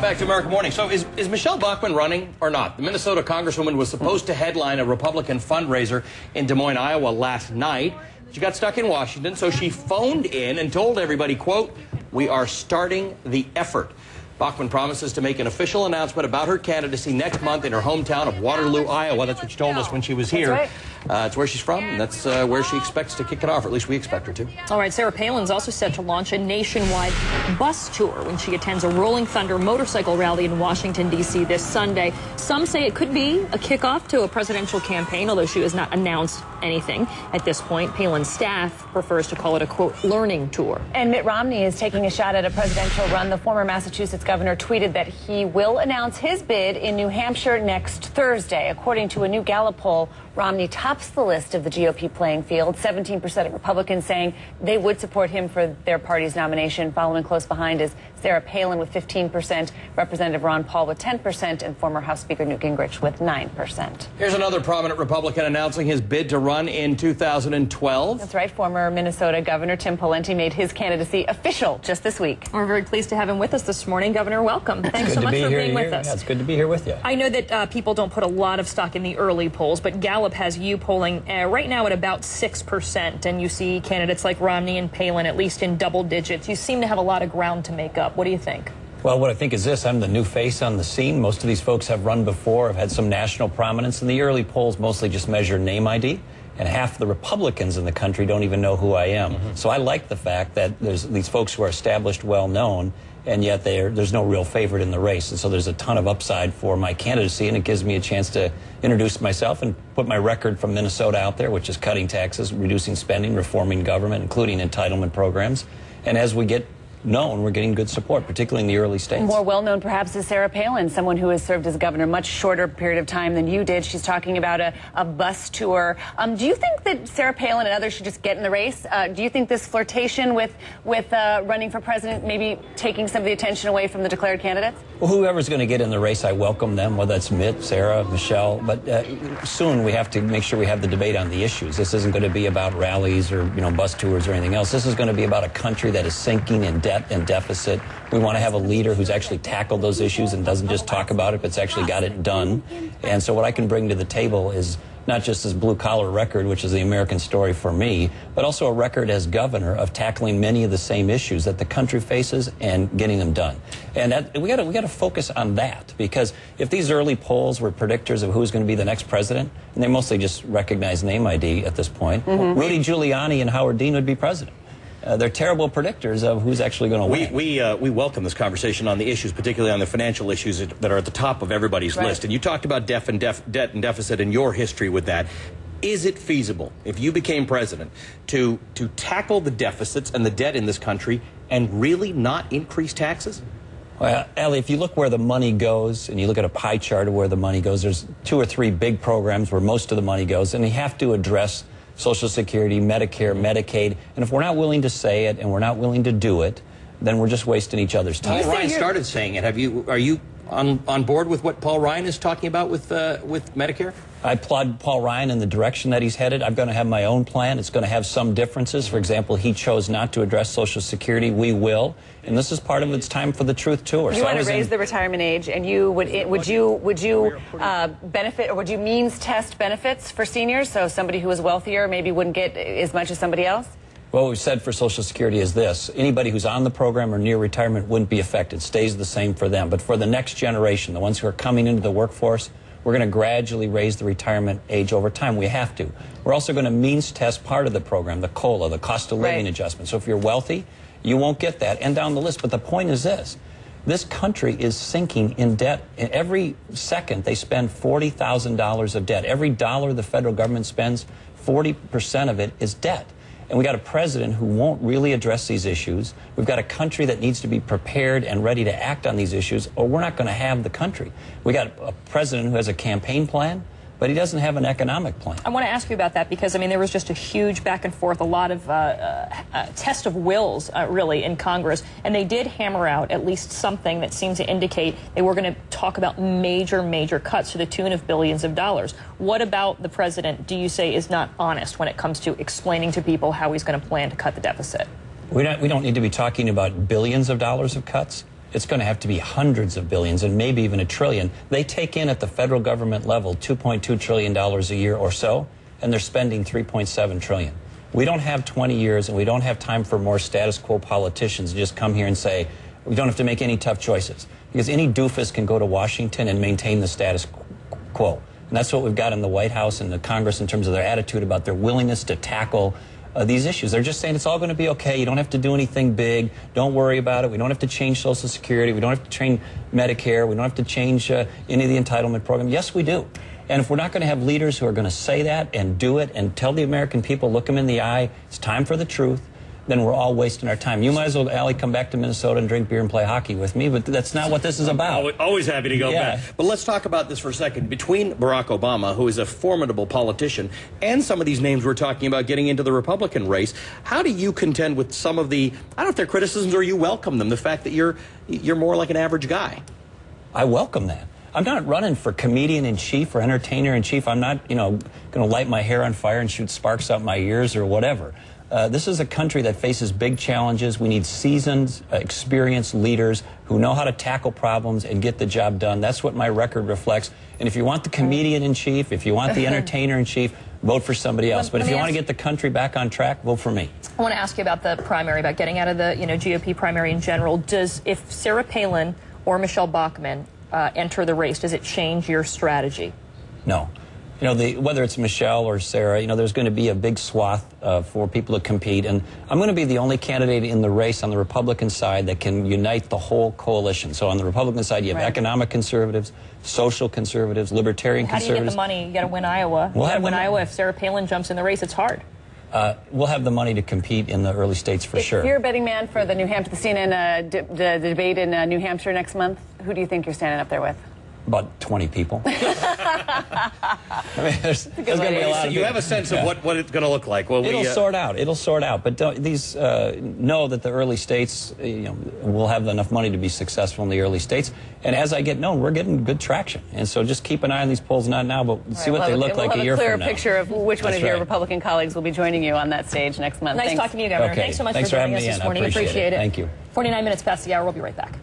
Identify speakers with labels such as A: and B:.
A: Back to America Morning. So is Michelle Bachmann running or not? The Minnesota Congresswoman was supposed to headline a Republican fundraiser in Des Moines, Iowa last night. She got stuck in Washington, so she phoned in and told everybody, quote, "We are starting the effort." Bachmann promises to make an official announcement about her candidacy next month in her hometown of Waterloo, Iowa. That's what she told us when she was here.
B: That's right.
A: It's where she's from, and that's where she expects to kick it off, or at least we expect her to.
C: All right, Sarah Palin's also set to launch a nationwide bus tour when she attends a Rolling Thunder motorcycle rally in Washington, D.C. this Sunday. Some say it could be a kickoff to a presidential campaign, although she has not announced anything at this point. Palin's staff prefers to call it a, quote, learning tour.
B: And Mitt Romney is taking a shot at a presidential run. The former Massachusetts governor tweeted that he will announce his bid in New Hampshire next Thursday. According to a new Gallup poll, Romney tops the list of the GOP playing field. 17% of Republicans saying they would support him for their party's nomination. Following close behind is Sarah Palin with 15%, Representative Ron Paul with 10%, and former House Speaker Newt Gingrich with 9%.
A: Here's another prominent Republican announcing his bid to run in 2012.
B: That's right. Former Minnesota Governor Tim Pawlenty made his candidacy official just this week.
C: We're very pleased to have him with us this morning. Governor, welcome. Thanks so much for being with us.
D: Yeah, it's good to be here with you.
C: I know that people don't put a lot of stock in the early polls, but Gallup has you polling right now at about 6%, and you see candidates like Romney and Palin at least in double digits. You seem to have a lot of ground to make up. What do you think?
D: Well, what I think is this. I'm the new face on the scene. Most of these folks have run before, have had some national prominence, and the early polls mostly just measure name ID, and half the Republicans in the country don't even know who I am. So I like the fact that there's these folks who are established, well-known, and yet there's no real favorite in the race. And so there's a ton of upside for my candidacy, and it gives me a chance to introduce myself and put my record from Minnesota out there, which is cutting taxes, reducing spending, reforming government, including entitlement programs. And as we get known, we're getting good support, particularly in the early states.
B: More well-known perhaps is Sarah Palin, someone who has served as governor much shorter period of time than you did. She's talking about a bus tour. Do you think that Sarah Palin and others should just get in the race? Do you think this flirtation with running for president maybe taking some of the attention away from the declared candidates?
D: Well, whoever's going to get in the race, I welcome them, whether it's Mitt, Sarah, Michelle. But soon we have to make sure we have the debate on the issues. This isn't going to be about rallies or bus tours or anything else. This is going to be about a country that is sinking in debt and deficit. We want to have a leader who's actually tackled those issues and doesn't just talk about it, but's actually got it done. And so what I can bring to the table is not just this blue-collar record, which is the American story for me, but also a record as governor of tackling many of the same issues that the country faces and getting them done. And we got to focus on that, because if these early polls were predictors of who's going to be the next president, and they mostly just recognize name ID at this point, Rudy Giuliani and Howard Dean would be president. They're terrible predictors of who's actually going to win.
A: We welcome this conversation on the issues, particularly on the financial issues that are at the top of everybody's list. And you talked about debt and deficit and your history with that. Is it feasible, if you became president, to tackle the deficits and the debt in this country and really not increase taxes?
D: Well, Ellie, if you look where the money goes and you look at a pie chart of where the money goes, there's 2 or 3 big programs where most of the money goes, and you have to address Social Security, Medicare, Medicaid, and if we're not willing to say it and we're not willing to do it, then we're just wasting each other's time.
A: Paul Ryan started saying it. Are you on board with what Paul Ryan is talking about with Medicare?
D: I applaud Paul Ryan in the direction that he's headed. I'm going to have my own plan. It's going to have some differences. For example, he chose not to address Social Security. We will. And this is part of it's time for the truth tour.
B: You want to raise the retirement age, and would you benefit, or would you means test benefits for seniors, so somebody who is wealthier maybe wouldn't get as much as somebody else?
D: What we've said for Social Security is this. Anybody who's on the program or near retirement wouldn't be affected. Stays the same for them. But for the next generation, the ones who are coming into the workforce, we're going to gradually raise the retirement age over time. We have to. We're also going to means test part of the program, the COLA, the cost of living adjustment. So if you're wealthy, you won't get that, and down the list. But the point is this. This country is sinking in debt. Every second, they spend $40,000 of debt. Every dollar the federal government spends, 40% of it is debt. And we got a president who won't really address these issues. We've got a country that needs to be prepared and ready to act on these issues, or we're not going to have the country. We got a president who has a campaign plan, but he doesn't have an economic plan.
C: I want to ask you about that because, I mean, there was just a huge back and forth, a lot of test of wills, really, in Congress. And they did hammer out at least something that seemed to indicate they were going to talk about major cuts to the tune of billions of dollars. What about the president, do you say, is not honest when it comes to explaining to people how he's going to plan to cut the deficit?
D: We don't need to be talking about billions of dollars of cuts. it's going to have to be hundreds of billions and maybe even $1 trillion. They take in at the federal government level $2.2 trillion a year or so, and they're spending $3.7 trillion. We don't have 20 years, and we don't have time for more status quo politicians to just come here and say, we don't have to make any tough choices. Because any doofus can go to Washington and maintain the status quo. And that's what we've got in the White House and the Congress in terms of their attitude about their willingness to tackle these issues. They're just saying it's all going to be okay. You don't have to do anything big. Don't worry about it. We don't have to change Social Security. We don't have to change Medicare. We don't have to change any of the entitlement program. Yes, we do. And if we're not going to have leaders who are going to say that and do it and tell the American people, look them in the eye, it's time for the truth, then we're all wasting our time. You might as well, Allie, come back to Minnesota and drink beer and play hockey with me, but that's not what this is about.
A: Always happy to go back. But let's talk about this for a second. Between Barack Obama, who is a formidable politician, and some of these names we're talking about getting into the Republican race, how do you contend with some of the, I don't know if they're criticisms or you welcome them, the fact that you're more like an average guy?
D: I welcome that. I'm not running for comedian-in-chief or entertainer-in-chief. I'm not, going to light my hair on fire and shoot sparks out my ears or whatever. This is a country that faces big challenges. We need seasoned, experienced leaders who know how to tackle problems and get the job done. That's what my record reflects. And if you want the comedian-in-chief, if you want the entertainer-in-chief, vote for somebody else. But if you want to get the country back on track, vote for me.
C: I want to ask you about the primary, about getting out of the GOP primary in general. If Sarah Palin or Michelle Bachmann enter the race, does it change your strategy?
D: No. Whether it's Michelle or Sarah, there's going to be a big swath for people to compete. And I'm going to be the only candidate in the race on the Republican side that can unite the whole coalition. So on the Republican side, you have economic conservatives, social conservatives, libertarian conservatives.
C: How do you get the money? You got to win Iowa. You got to win Iowa. If Sarah Palin jumps in the race, it's hard.
D: We'll have the money to compete in the early states for sure.
B: If you're a betting man for the CNN the debate in New Hampshire next month, who do you think you're standing up there with?
D: About 20 people. I mean, there's going to be a lot of
A: you have a sense of what it's going to look like. Well,
D: it'll sort out. It'll sort out. But these know that the early states, will have enough money to be successful in the early states. And as I get known, we're getting good traction. And so just keep an eye on these polls, not now, but see what they look like a year from now.
B: We'll have a clearer picture of which one of your Republican colleagues will be joining you on that stage next month.
C: Nice talking to you, Governor.
D: Okay.
C: Thanks so much for joining us this morning. Appreciate it.
D: Thank you.
C: 49 minutes past the hour. We'll be right back.